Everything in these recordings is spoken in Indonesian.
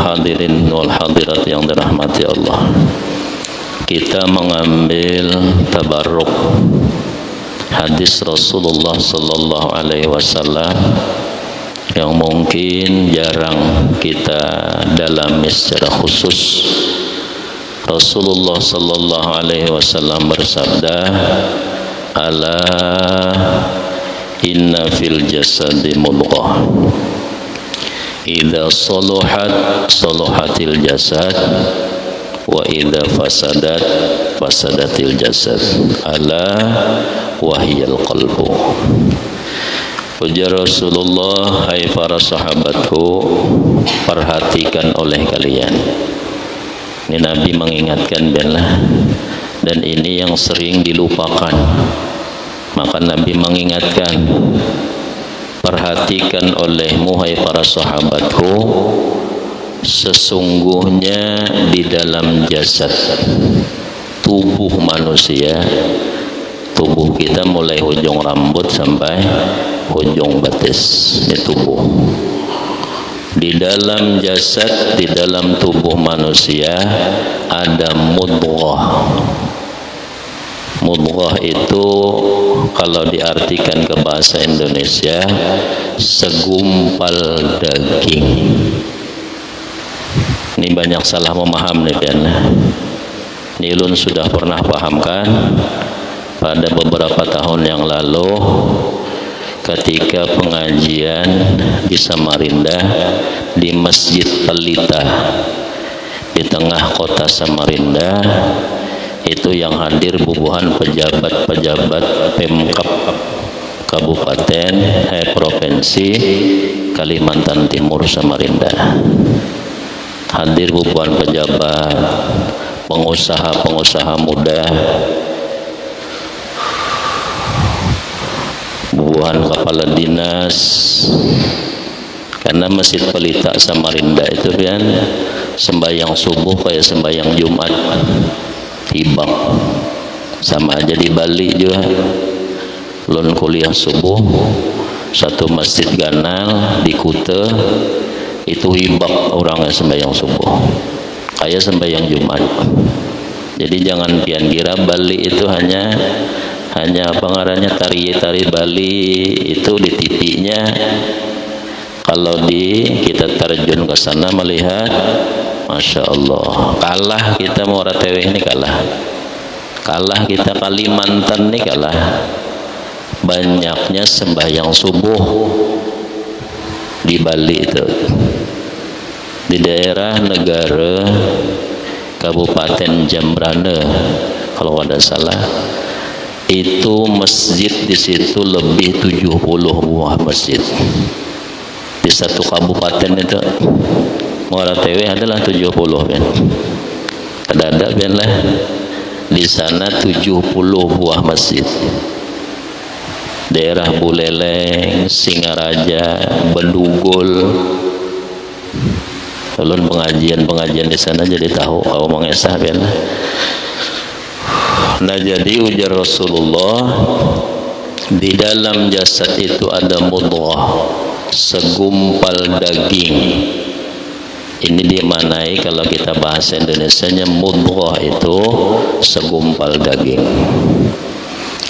hadirin wal hadirat yang dirahmati Allah, kita mengambil tabarruk hadis Rasulullah sallallahu alaihi wasallam yang mungkin jarang kita dalami secara khusus. Rasulullah sallallahu alaihi wasallam bersabda, ala inna fil jasadi mudghah idza saluhat saluhatil jasad wa idza fasadat fasadatil jasad ala wahiyal qalbu. Ujar Rasulullah, hai para sahabatku, perhatikan oleh kalian. Ini Nabi mengingatkan benlah, dan ini yang sering dilupakan. Maka Nabi mengingatkan, perhatikan olehmu hai para sahabatku, sesungguhnya di dalam jasad tubuh manusia, tubuh kita mulai ujung rambut sampai ujung batis, ini tubuh. Di dalam jasad, di dalam tubuh manusia ada mudghah. Mudghah itu kalau diartikan ke bahasa Indonesia segumpal daging. Ini banyak salah memaham nih kan. Nilun sudah pernah pahamkan pada beberapa tahun yang lalu ketika pengajian di Samarinda di Masjid Pelita di tengah kota Samarinda. Itu yang hadir bubuhan pejabat-pejabat Pemkab Kabupaten Provinsi Kalimantan Timur Samarinda. Hadir bubuhan pejabat, pengusaha-pengusaha muda, bubuhan kepala dinas. Karena Masjid Pelita Samarinda itu kan sembahyang subuh kayak sembahyang Jumat. Hibak sama aja di Bali juga. Lon kuliah subuh satu masjid Ganal di Kute itu hibak orangnya sembahyang subuh kayak sembahyang Jumat. Jadi jangan pian kira Bali itu hanya apa ngarannya tari Bali itu di TV-nya. Kalau kita terjun ke sana melihat, Masya Allah, kalah kita mau Ratewe ini kalah kita Kalimantan ini kalah. Banyaknya sembahyang subuh di Bali itu, di daerah negara Kabupaten Jembrana kalau ada salah, itu masjid di situ lebih 70 buah masjid di satu kabupaten itu. Muara TW adalah 70 kan. Ada kan lah di sana 70 buah masjid. Daerah Buleleng, Singaraja, Bedugul. Ulun pengajian di sana jadi tahu kalau mengesah kan. Nah jadi ujar Rasulullah, di dalam jasad itu ada mudghah, segumpal daging. Ini dimanai kalau kita bahasa Indonesianya mudghah itu segumpal daging.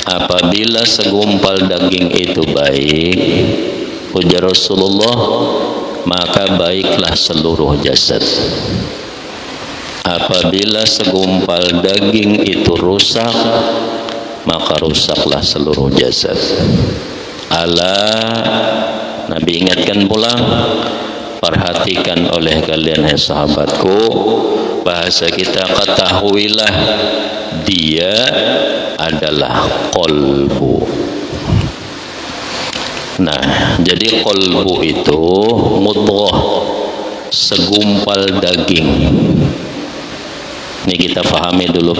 Apabila segumpal daging itu baik, ujar Rasulullah, maka baiklah seluruh jasad. Apabila segumpal daging itu rusak, maka rusaklah seluruh jasad. Nabi ingatkan pula, perhatikan oleh kalian hai sahabatku, bahasa kita ketahuilah dia adalah qalbu. Nah, jadi qalbu itu mudghah, segumpal daging. Ini kita pahami dulu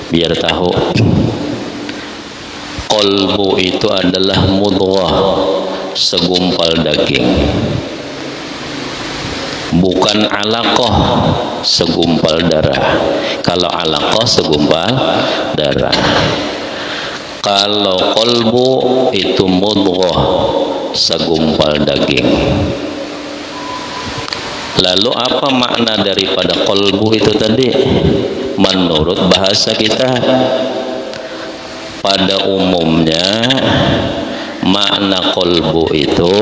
biar tahu. Qalbu itu adalah mudghah, segumpal daging. Bukan alaqah, segumpal darah. Kalau alaqah segumpal darah. Kalau qalbu itu mudghah, segumpal daging. Lalu apa makna daripada qalbu itu tadi? Menurut bahasa kita, pada umumnya makna qalbu itu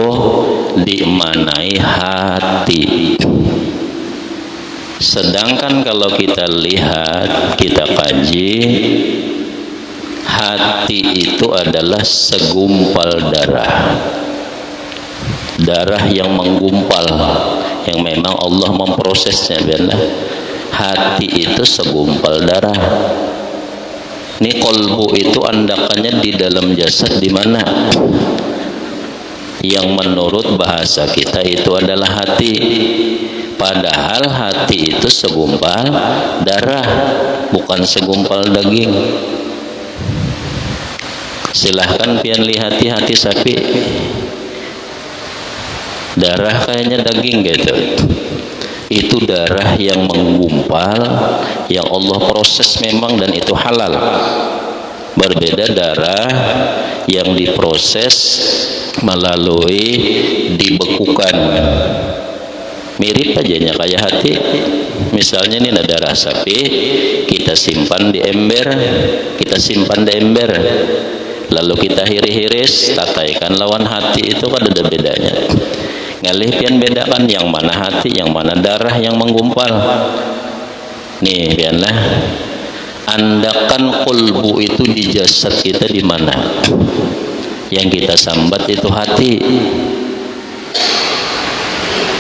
dimaknai hati. Sedangkan kalau kita lihat, kita kaji, hati itu adalah segumpal darah. Darah yang menggumpal, yang memang Allah memprosesnya. Biarlah hati itu segumpal darah. Ini qalbu itu andakannya di dalam jasad di mana? Yang menurut bahasa kita itu adalah hati. Padahal hati itu segumpal darah, bukan segumpal daging. Silahkan pian lihat hati sapi, darah kayaknya daging gitu. Itu darah yang menggumpal, yang Allah proses memang, dan itu halal. Berbeda darah yang diproses melalui dibekukan. Mirip aja kayak hati. Misalnya ini ada darah sapi, kita simpan di ember, lalu kita hiris, tataikan lawan hati, itu kan ada bedanya. Ngalih pian bedakan yang mana hati, yang mana darah yang menggumpal. Nih pianlah, andakan qalbu itu di jasad kita di mana? Yang kita sambat itu hati.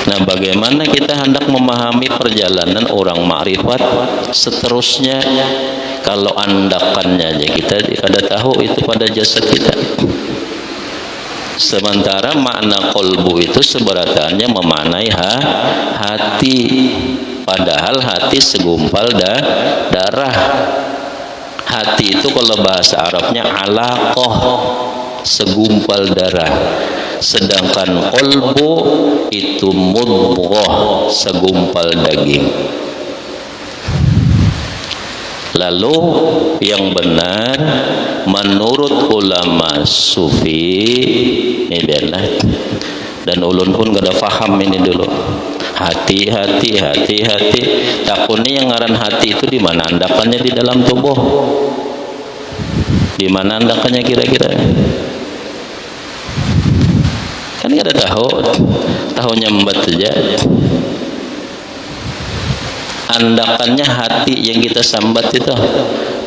Nah, bagaimana kita hendak memahami perjalanan orang ma'rifat seterusnya kalau andakannya aja kita kada tahu itu pada jasad kita. Sementara makna qalbu itu seberatannya memaknai hati. Padahal hati segumpal darah. Hati itu kalau bahasa Arabnya alaqah, segumpal darah. Sedangkan qalbu itu mudghah, segumpal daging. Lalu yang benar menurut ulama sufi ini biarlah, dan ulun pun gak ada faham ini dulu. Hati takut nih yang ngaran hati itu di mana andakannya di dalam tubuh? Di mana andakannya kira-kira? Kan gak ada tahu nyambat saja. Andakannya hati yang kita sambat itu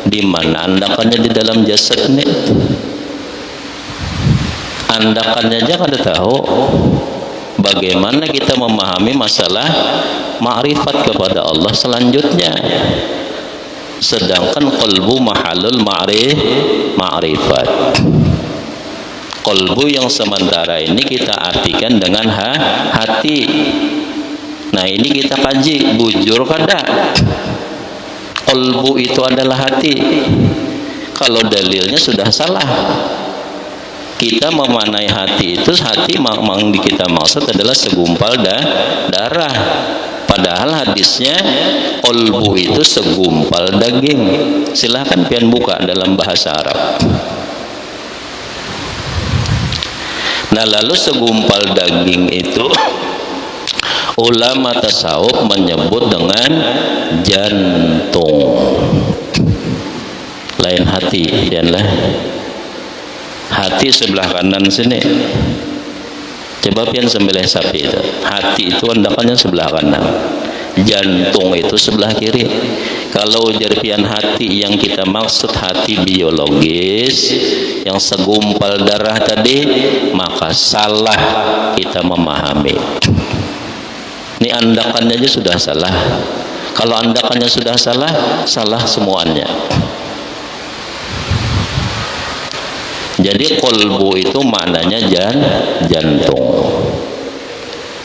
di mana andakannya di dalam jasad nih? Andakannya aja kada tahu. Bagaimana kita memahami masalah ma'rifat kepada Allah selanjutnya? Sedangkan qalbu mahalul ma'rifat. Qalbu yang sementara ini kita artikan dengan hati. Nah, ini kita kaji, bujur kada qalbu itu adalah hati. Kalau dalilnya sudah salah. Kita memanai hati itu, hati memang kita maksud adalah segumpal darah. Padahal hadisnya qalbu itu segumpal daging. Silahkan pian buka dalam bahasa Arab. Nah, lalu segumpal daging itu ulama tasawuf menyebut dengan jantung. Lain hati, janganlah. Hati sebelah kanan sini. Coba pian sembelih sapi itu. Hati itu andakannya sebelah kanan. Jantung itu sebelah kiri. Kalau ujar pian hati yang kita maksud hati biologis yang segumpal darah tadi, maka salah kita memahami. Ini andakannya aja sudah salah. Kalau andakannya sudah salah, salah semuanya. Jadi qalbu itu maknanya jantung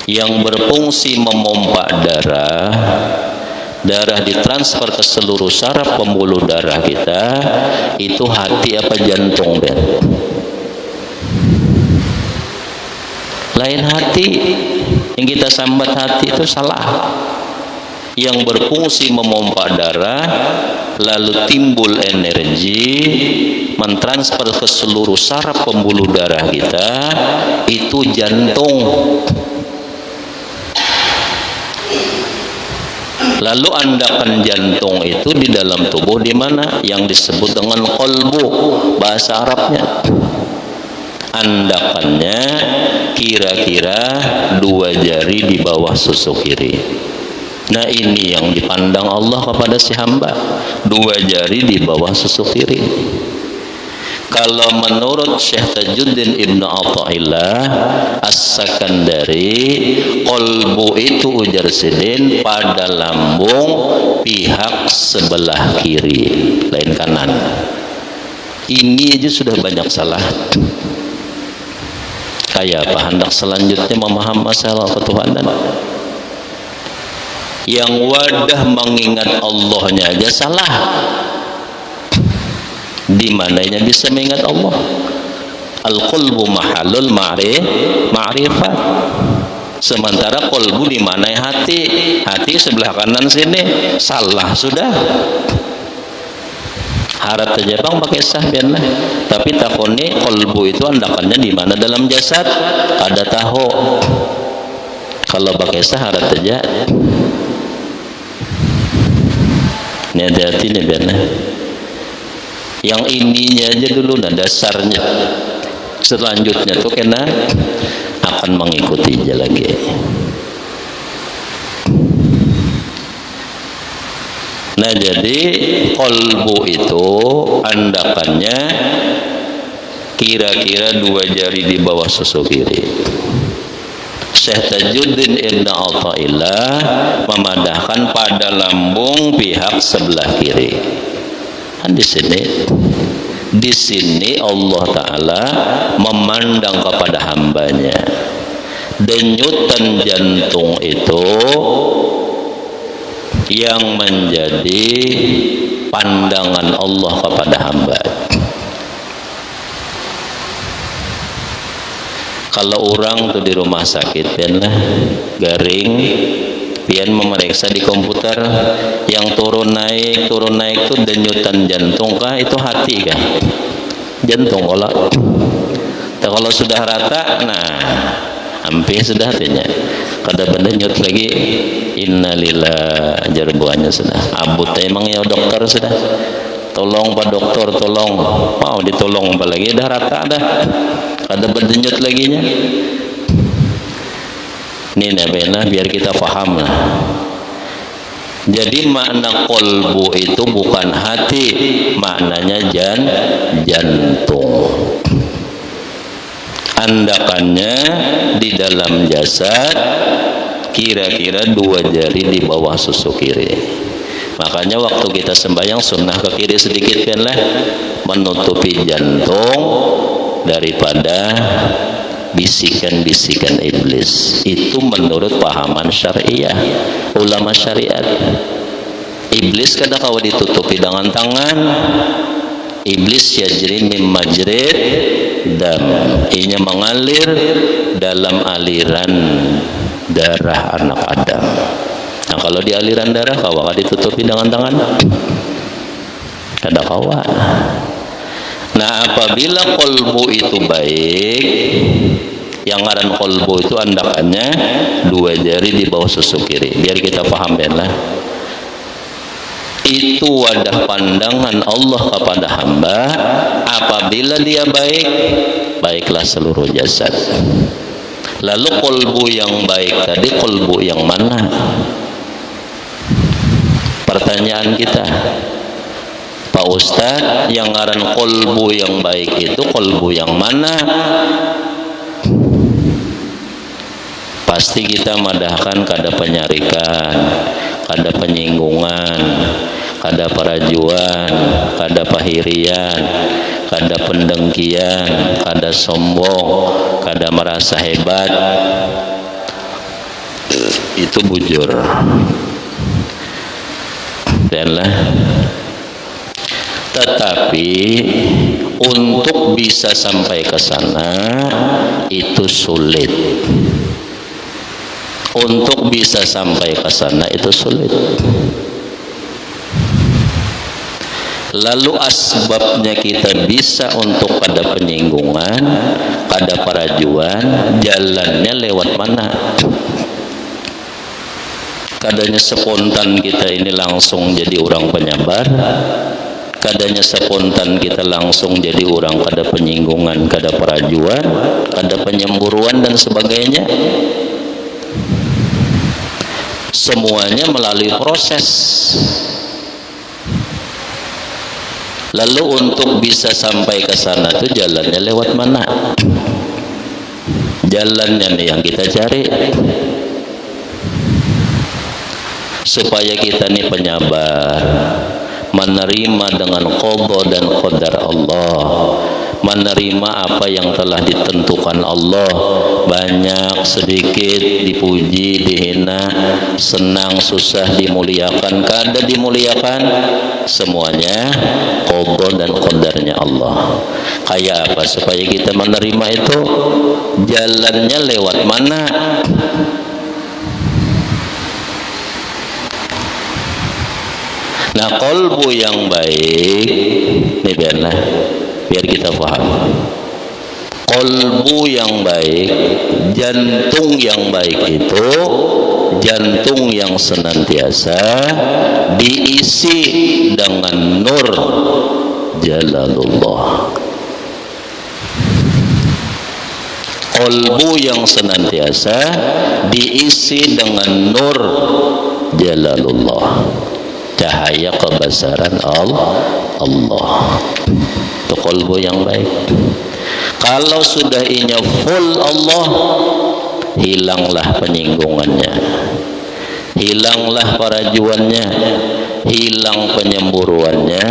yang berfungsi memompa darah. Darah ditransfer ke seluruh saraf pembuluh darah kita. Itu hati apa jantung, Ben? Lain hati. Yang kita sambat hati itu salah. Yang berfungsi memompa darah, lalu timbul energi, mentransfer ke seluruh saraf pembuluh darah kita, itu jantung. Lalu andakan jantung itu di dalam tubuh di mana? Yang disebut dengan qalbu, bahasa Arabnya. Andakannya kira-kira 2 jari di bawah susu kiri. Nah, ini yang dipandang Allah kepada si hamba, 2 jari di bawah susu kiri. Kalau menurut Syekh Tajuddin Ibnu Athaillah As-Sakandari, qalbu itu ujar sidin pada lambung pihak sebelah kiri, lain kanan. Ini aja sudah banyak salah. Kayak apa hendak selanjutnya memahami masalah ketuhanan? Yang wadah mengingat Allahnya aja salah. Di mananya bisa mengingat Allah? Al-qalbu mahallul ma'rifat. Sementara qalbu di mana hati? Hati sebelah kanan sini. Salah sudah. Harat aja bang pakai sah biarlah. Tapi takoni qalbu itu andakannya di mana dalam jasad? Ada tahu. Kalau pakai sah harat aja. Ini hati-hati nih biarlah. Yang ininya aja dulu, nah dasarnya. Selanjutnya tuh kena akan mengikuti aja lagi. Nah, jadi qalbu itu andakannya kira-kira 2 jari di bawah susu kiri. Syekh Tajuddin Ibnu Athaillah memadahkan pada lambung pihak sebelah kiri. Kan di sini Allah Ta'ala memandang kepada hambanya. Denyutan jantung itu yang menjadi pandangan Allah kepada hamba. Kalau orang tuh di rumah sakit kan garing, pian memeriksa di komputer yang turun naik tuh denyutan jantung kah, itu hati kah? Jantung. Kalau sudah rata, nah hampir sudah hatinya. Kada berdenyut lagi, innalillah, jarbuannya sudah abut. Emang ya dokter sudah tolong pak dokter, tolong mau ditolong apalagi dah rata dah, kada berdenyut lagi nya. Ini nah, biar kita paham lah. Jadi makna qalbu itu bukan hati, maknanya jantung. Andakannya di dalam jasad kira-kira 2 jari di bawah susu kiri. Makanya waktu kita sembahyang sunnah ke kiri sedikit kan lah, menutupi jantung daripada bisikan-bisikan iblis. Itu menurut pahaman syariah, ulama syariat. Iblis kada kau ditutupi dengan tangan. Iblis yajri mim majrid dam, inya mengalir dalam aliran darah anak Adam. Nah, kalau di aliran darah kawa ditutupi dengan tangan, kada kawa. Nah, apabila qalbu itu baik, yang ngaran qalbu itu andakannya 2 jari di bawah susu kiri. Biar kita paham lah. Itu wadah pandangan Allah kepada hamba. Apabila dia baik, baiklah seluruh jasad. Lalu qalbu yang baik tadi qalbu yang mana? Pertanyaan kita, Pak Ustadz, yang ngaran qalbu yang baik itu qalbu yang mana? Pasti kita madahkan kada penyarikan, kada penyinggungan, kada perajuan, kada pahirian, kada pendengkian, kada sombong, kada merasa hebat. Itu bujur. Danlah. Tetapi untuk bisa sampai ke sana itu sulit. Untuk bisa sampai ke sana itu sulit. Lalu asbabnya kita bisa untuk kada penyinggungan, kada perajuan, jalannya lewat mana? Kadanya spontan kita ini langsung jadi orang penyabar, kadanya spontan kita langsung jadi orang kada penyinggungan, kada perajuan, kada penyemburuan dan sebagainya. Semuanya melalui proses. Lalu untuk bisa sampai ke sana tuh jalannya lewat mana? Jalannya nih yang kita cari. Supaya kita nih penyabar, menerima dengan qada dan qadar Allah, menerima apa yang telah ditentukan Allah, banyak sedikit, dipuji, dihina, senang, susah, dimuliakan, kada dimuliakan, semuanya qada dan qadarnya Allah. Kayak apa supaya kita menerima itu? Jalannya lewat mana? Nah, kolbu yang baik ini biar kita paham. Kolbu yang baik, jantung yang baik itu jantung yang senantiasa diisi dengan nur Jalalullah. Kolbu yang senantiasa diisi dengan nur Jalalullah, cahaya kebesaran Allah. Itu kolbu yang baik. Kalau sudah inya full Allah, hilanglah penyinggungannya, hilanglah perajuannya, hilang penyemburuannya,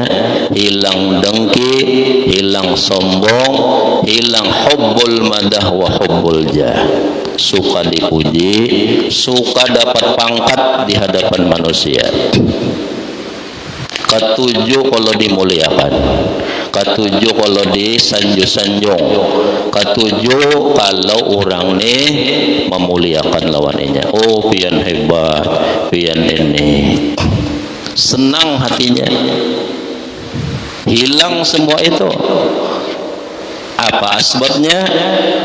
hilang dengki, hilang sombong, hilang hubbul madah wa hubbul jah. Suka dipuji, suka dapat pangkat di hadapan manusia. Ketujuh kalau dimuliakan, ketujuh kalau disanjung-sanjung, ketujuh kalau orang nih memuliakan lawannya. Oh, pian hebat, pian ini, senang hatinya. Hilang semua itu. Apa asbabnya?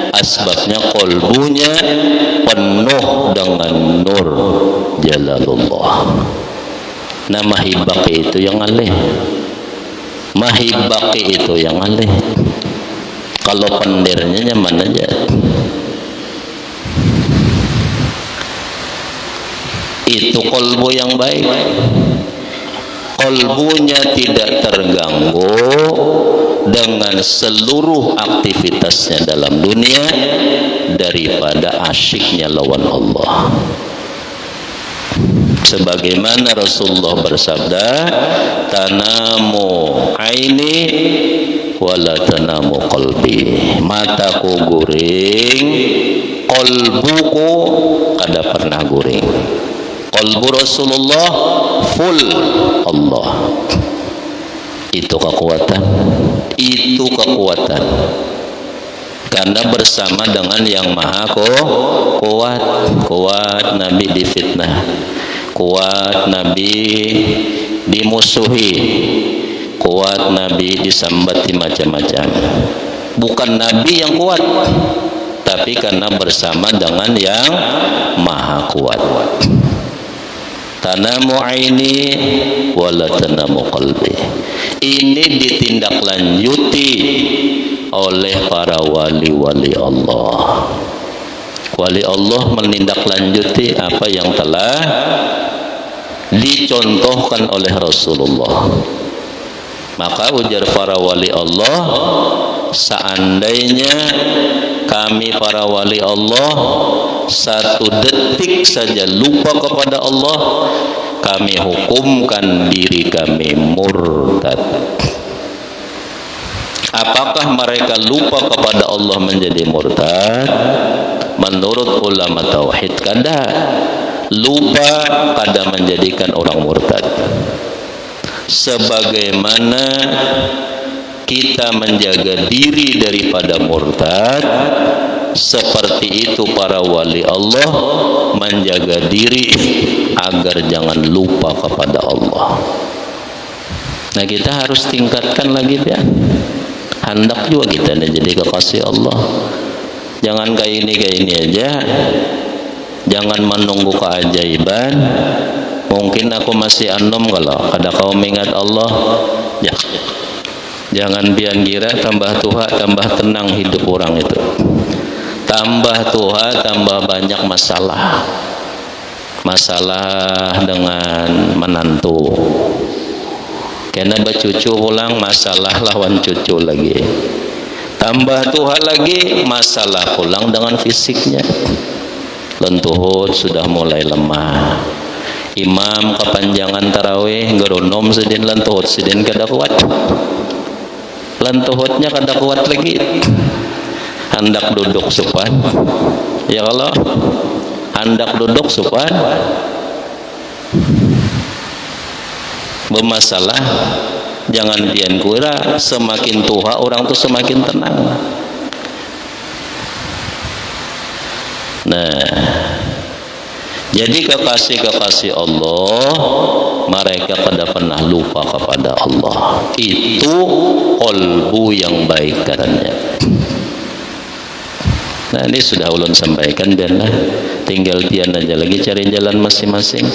Asbabnya kolbunya penuh dengan nur Jalalullah. Nah, mahibaki itu yang alih, mahibaki itu yang alih. Kalau pendirnya nyaman aja. Itu kolbu yang baik. Kolbunya tidak terganggu dengan seluruh aktivitasnya dalam dunia daripada asyiknya lawan Allah. Sebagaimana Rasulullah bersabda, tanamu aini wala tanamu qalbi. Mataku guring, kolbuku kada pernah guring. Kolbu Rasulullah full Allah. Itu kekuatan, itu kekuatan. Karena bersama dengan yang maha kuat, kuat Nabi difitnah, kuat Nabi dimusuhi, kuat Nabi disambati macam-macam. Bukan Nabi yang kuat, tapi karena bersama dengan yang maha kuat. Tanamu aini wala tanamu qalbi. Ini ditindaklanjuti oleh para wali-wali Allah. Wali Allah menindaklanjuti apa yang telah dicontohkan oleh Rasulullah. Maka ujar para wali Allah, seandainya kami para wali Allah satu detik saja lupa kepada Allah, kami hukumkan diri kami murtad. Apakah mereka lupa kepada Allah menjadi murtad? Menurut ulama tauhid, kada. Lupa kada menjadikan orang murtad. Sebagaimana kita menjaga diri daripada murtad, seperti itu para wali Allah menjaga diri agar jangan lupa kepada Allah. Nah, kita harus tingkatkan lagi ya. Hendak juga kita jadi kekasih Allah. Jangan kayak ini aja. Jangan menunggu keajaiban. Mungkin aku masih anom kalau kada kau mengingat Allah. Ya. Jangan pian kira tambah tua tambah tenang hidup orang itu. Tambah tua tambah banyak masalah. Masalah dengan menantu. Kena bercucu pulang masalah lawan cucu lagi. Tambah tua lagi masalah pulang dengan fisiknya. Lentuhut sudah mulai lemah. Imam kepanjangan tarawih geronom sedin lentuhut sedin kada kuat. Lentuhutnya kada kuat lagi. Hendak duduk sopan. Ya Allah. Hendak duduk sopan. Bermasalah. Jangan pian kira semakin tua orang tuh semakin tenang. Nah, jadi kekasih-kekasih Allah mereka kada pernah lupa kepada Allah. Itu kolbu yang baik katanya. Nah, ini sudah ulun sampaikan biarlah. Tinggal pian aja lagi cari jalan masing-masing.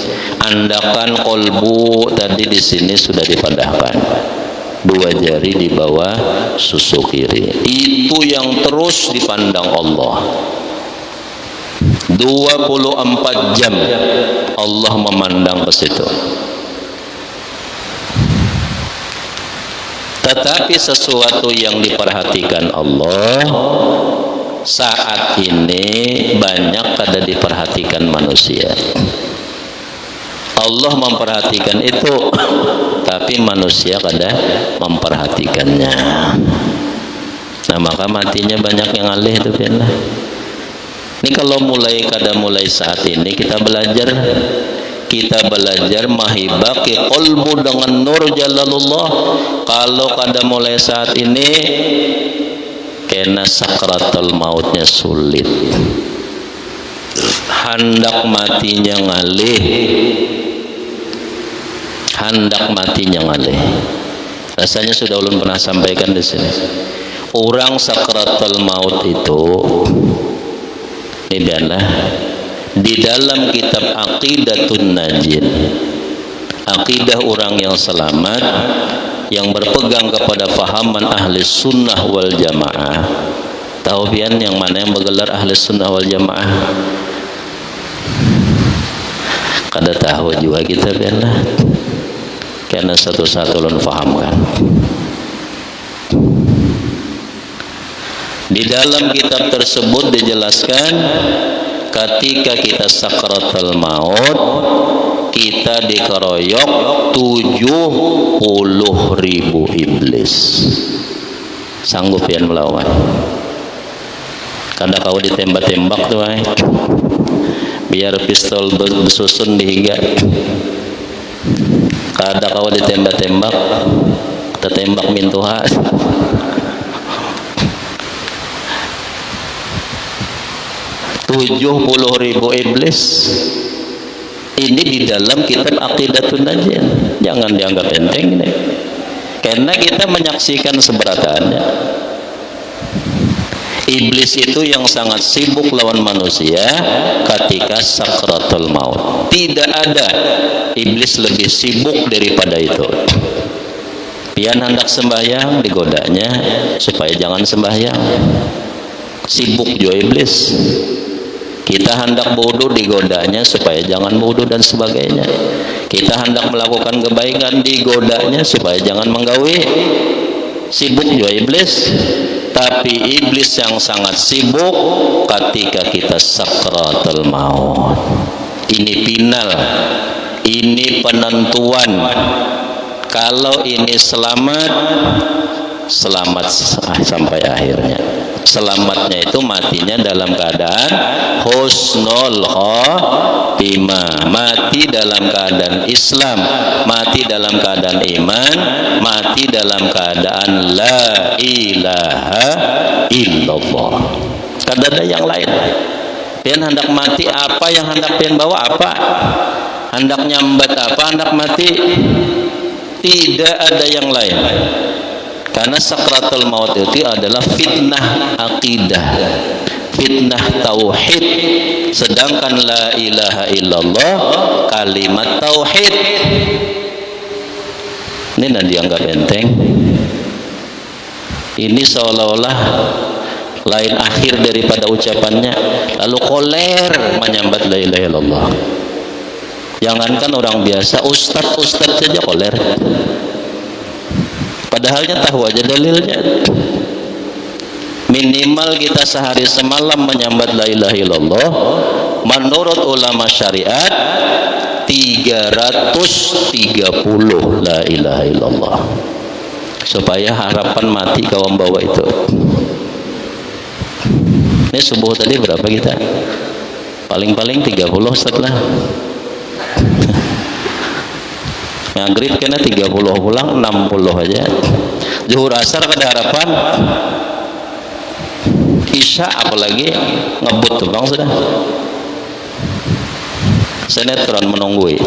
Andakan kolbu tadi di sini sudah dipadahkan. 2 jari di bawah susu kiri. Itu yang terus dipandang Allah. 24 jam Allah memandang ke situ. Tetapi sesuatu yang diperhatikan Allah saat ini banyak kada diperhatikan manusia. Allah memperhatikan itu, tapi manusia kada memperhatikannya. Nah, maka matinya banyak yang alih itu kan. Ini kalau mulai saat ini kita belajar mahibaki qalbu dengan nur jalalullah. Kalau kada mulai saat ini kena sakratul mautnya sulit. Hendak matinya ngalih. Rasanya sudah ulun pernah sampaikan di sini. Orang sakratul maut itu ini adalah di dalam kitab Aqidatun Najin, akidah orang yang selamat yang berpegang kepada fahaman ahli sunnah wal jamaah. Tahu pian yang mana yang bergelar ahli sunnah wal jamaah? Kada tahu juga kita pian lah. Karena satu-satu ulun fahamkan. Di dalam kitab tersebut dijelaskan ketika kita sakratul maut kita dikeroyok 70.000 iblis. Sanggup pian melawan. Kada kau ditembak-tembak tuh ay. Biar pistol bersusun dihiga. Kada kau ditembak-tembak, kita tembak mintuha. 70.000 iblis. Ini di dalam kitab Aqidatun Najin. Jangan dianggap enteng ini. Karena kita menyaksikan seberataannya. Iblis itu yang sangat sibuk lawan manusia ketika sakratul maut. Tidak ada iblis lebih sibuk daripada itu. Pian hendak sembahyang digodanya supaya jangan sembahyang. Sibuk juga iblis. Kita hendak bodoh digodanya supaya jangan bodoh dan sebagainya. Kita hendak melakukan kebaikan digodanya supaya jangan menggawe. Sibuk juga iblis. Tapi iblis yang sangat sibuk ketika kita sakratul maut. Ini final, ini penentuan. Kalau ini selamat sampai akhirnya. Selamatnya itu matinya dalam keadaan husnul khotimah, mati dalam keadaan Islam, mati dalam keadaan iman, mati dalam keadaan la ilaha illallah. Kada ada yang lain. Pian hendak mati apa yang hendak pian bawa apa? Hendak nyambat apa hendak mati? Tidak ada yang lain. Karena sakratul maut itu adalah fitnah akidah. fitnah tauhid, sedangkan la ilaha illallah kalimat tauhid. Ini tidak dianggap enteng. Ini seolah-olah lain akhir daripada ucapannya, lalu koler menyambat la ilaha illallah. Jangankan orang biasa, ustadz saja koler. Padahalnya tahu aja dalilnya. Minimal kita sehari semalam menyambat la ilaha illallah, menurut ulama syariat 330 la ilaha illallah, supaya harapan mati kawan bawa itu. Ini subuh tadi berapa kita? Paling-paling 30 setelah maghrib kena 30 pulang, 60 aja. Zuhur asar kada harapan, isya apalagi ngebut tuh bang sudah. Sinetron menunggui.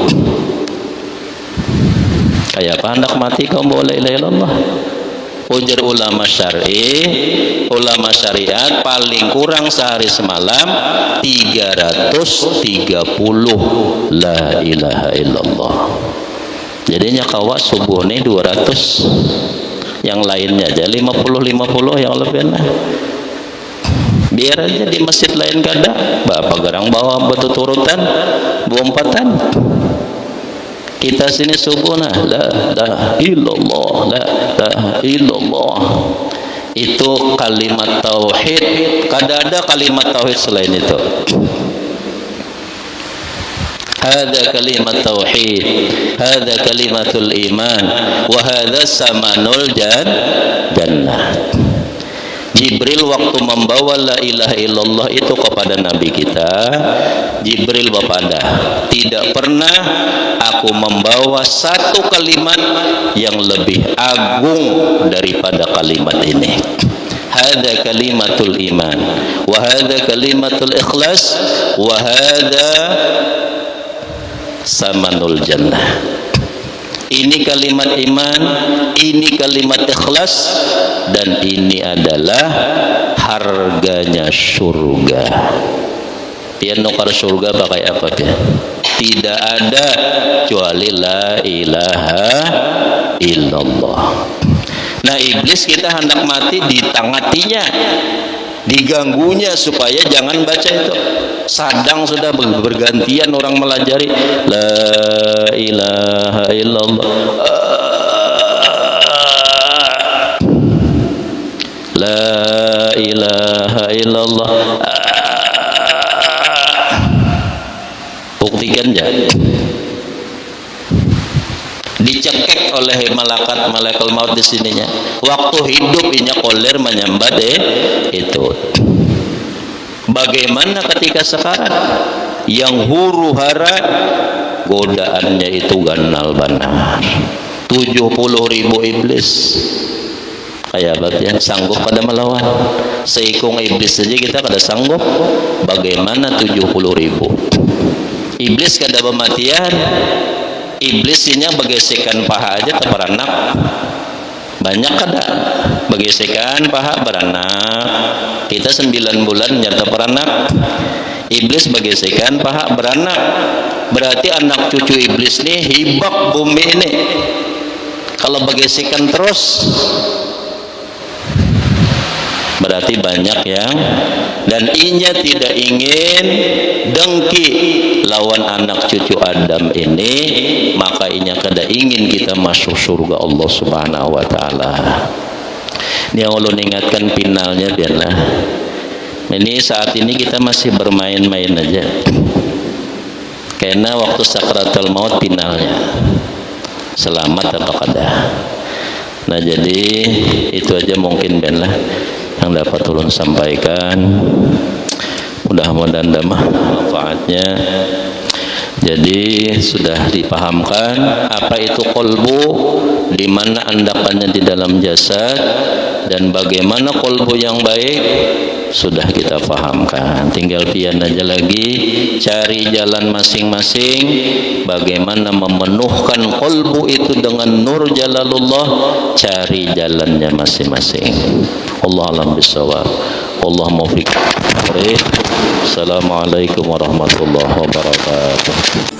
Kayak apa hendak mati kau boleh la ilaha illallah. Ujar ulama syar'i, ulama syariat paling kurang sehari semalam 330 la ilaha illallah. Jadinya kawa subuh nih 200, yang lainnya aja 50 yang lebih nah. Biar aja di masjid lain kada bapak garang bawa betul turutan buompatan. Kita sini subuh nah la illallah, la illallah, itu kalimat tauhid. Kada ada kalimat tauhid selain itu. Hadza kalimat tauhid, hadza kalimatul iman, wa hadza samanul jannah. Jibril waktu membawa la ilaha illallah itu kepada Nabi kita, Jibril bersabda, tidak pernah aku membawa satu kalimat yang lebih agung daripada kalimat ini. Hadza kalimatul iman, wa hadza kalimatul ikhlas, wa hadza samanul jannah. Ini kalimat iman, ini kalimat ikhlas, dan ini adalah harganya surga. Dia nukar surga pakai apa dia? Tidak ada kecuali la ilaha illallah. Nah iblis kita hendak mati ditangatinya, diganggunya supaya jangan baca itu. Sadang sudah bergantian orang melajari la ilaha illallah, la ilaha illallah. Buktikan ya, dicekek oleh malaikat maut di sininya. Waktu hidup inya koler menyambat itu. Bagaimana ketika sekarang yang huru hara godaannya itu ganal banar, 70.000 iblis. Kayak berarti sanggup pada melawan seikung iblis saja kita kada sanggup, bagaimana 70.000 iblis kada pematian. Iblisnya begesekan paha aja terperanak. Banyak kada begesekan paha beranak. Kita 9 bulan nyata beranak, iblis begesekan paha beranak. Berarti anak cucu iblis nih hibak bumi ini. Kalau begesekan terus berarti banyak yang, dan inya tidak ingin dengki lawan anak cucu Adam ini, maka inya kada ingin kita masuk surga Allah Subhanahu wa taala. Ini yang ulun ingatkan finalnya biarlah. Ini saat ini kita masih bermain-main aja. Karena waktu sakratul maut finalnya. Selamat atau kada. Nah jadi itu aja mungkin biarlah yang dapat ulun sampaikan. Mudah-mudahan damah manfaatnya. Jadi sudah dipahamkan apa itu kolbu, di mana andakannya di dalam jasad, dan bagaimana kolbu yang baik sudah kita pahamkan. Tinggal pian aja lagi cari jalan masing-masing bagaimana memenuhkan kolbu itu dengan nur jalalullah. Cari jalannya masing-masing. Allah alam bisawab. Wallahu muwaffiq. Assalamualaikum warahmatullahi wabarakatuh.